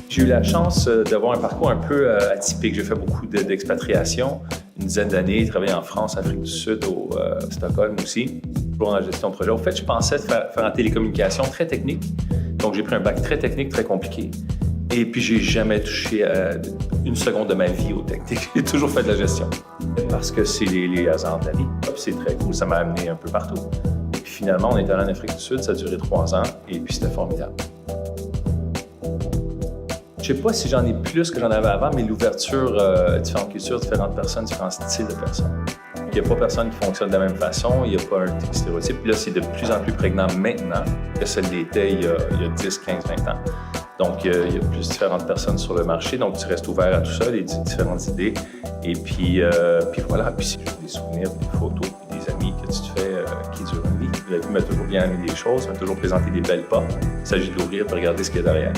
J'ai eu la chance d'avoir un parcours un peu atypique. J'ai fait beaucoup d'expatriation, une dizaine d'années, travaillé en France, Afrique du Sud, au Stockholm aussi, toujours en gestion de projet. Au fait, je pensais faire en télécommunication très technique. Donc, j'ai pris un bac très technique, très compliqué. Et puis, j'ai jamais touché une seconde de ma vie aux techniques. J'ai toujours fait de la gestion. Parce que c'est les hasards de la vie. Puis c'est très cool, ça m'a amené un peu partout. Et puis finalement, on est allé en Afrique du Sud, ça a duré 3 ans, et puis c'était formidable. Je ne sais pas si j'en ai plus que j'en avais avant, mais l'ouverture, différentes cultures, différentes personnes, différents styles de personnes. Il n'y a pas personne qui fonctionne de la même façon, il n'y a pas un stéréotype. Puis là, c'est de plus en plus prégnant maintenant que ça l'était il y a 10, 15, 20 ans. Donc, il y a plus différentes personnes sur le marché, donc tu restes ouvert à tout ça, les différentes idées. Et puis voilà, puis c'est juste des souvenirs, des photos, puis des amis que tu te fais qui durent une vie. La vie m'a toujours bien amené des choses, m'a toujours présenté des belles portes. Il s'agit de l'ouvrir et de regarder ce qu'il y a derrière.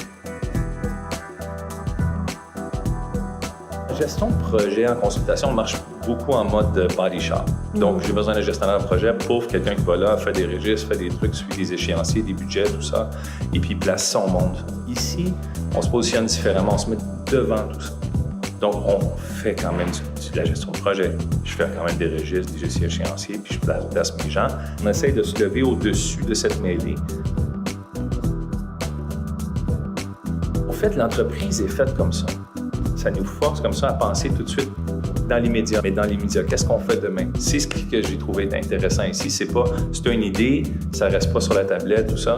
La gestion de projet en consultation marche beaucoup en mode body shop. Donc, j'ai besoin d'un gestionnaire de projet, pauvre quelqu'un qui va là, fait des registres, fait des trucs, suit des échéanciers, des budgets, tout ça, et puis place son monde. Ici, on se positionne différemment, on se met devant tout ça. Donc, on fait quand même de la gestion de projet. Je fais quand même des registres, des échéanciers, puis je place mes gens. On essaye de se lever au-dessus de cette mêlée. En fait, l'entreprise est faite comme ça. Ça nous force comme ça à penser tout de suite dans l'immédiat. Mais dans l'immédiat, qu'est-ce qu'on fait demain? C'est ce que j'ai trouvé intéressant ici. C'est pas, si tu as une idée, ça reste pas sur la tablette, tout ça.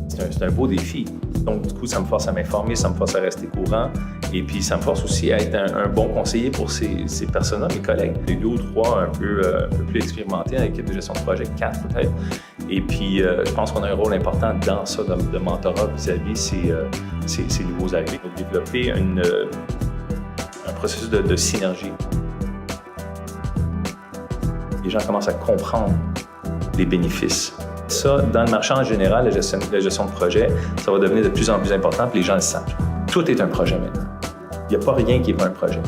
C'est un beau défi. Donc, du coup, ça me force à m'informer, ça me force à rester courant. Et puis, ça me force aussi à être un bon conseiller pour ces personnes-là, mes collègues. Les 2 ou 3 un peu plus expérimentés avec l'équipe de gestion de projet, 4 peut-être. Et puis, je pense qu'on a un rôle important dans ça, de mentorat vis-à-vis ces nouveaux arrivés. On a développé un processus de synergie. Les gens commencent à comprendre les bénéfices. Ça, dans le marché en général, la gestion de projet, ça va devenir de plus en plus important, puis les gens le savent. Tout est un projet maintenant. Il n'y a pas rien qui n'est pas un projet.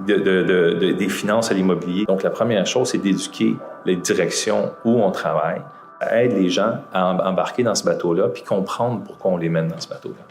Des finances à l'immobilier. Donc, la première chose, c'est d'éduquer les directions où on travaille, à aider les gens à embarquer dans ce bateau-là, puis comprendre pourquoi on les mène dans ce bateau-là.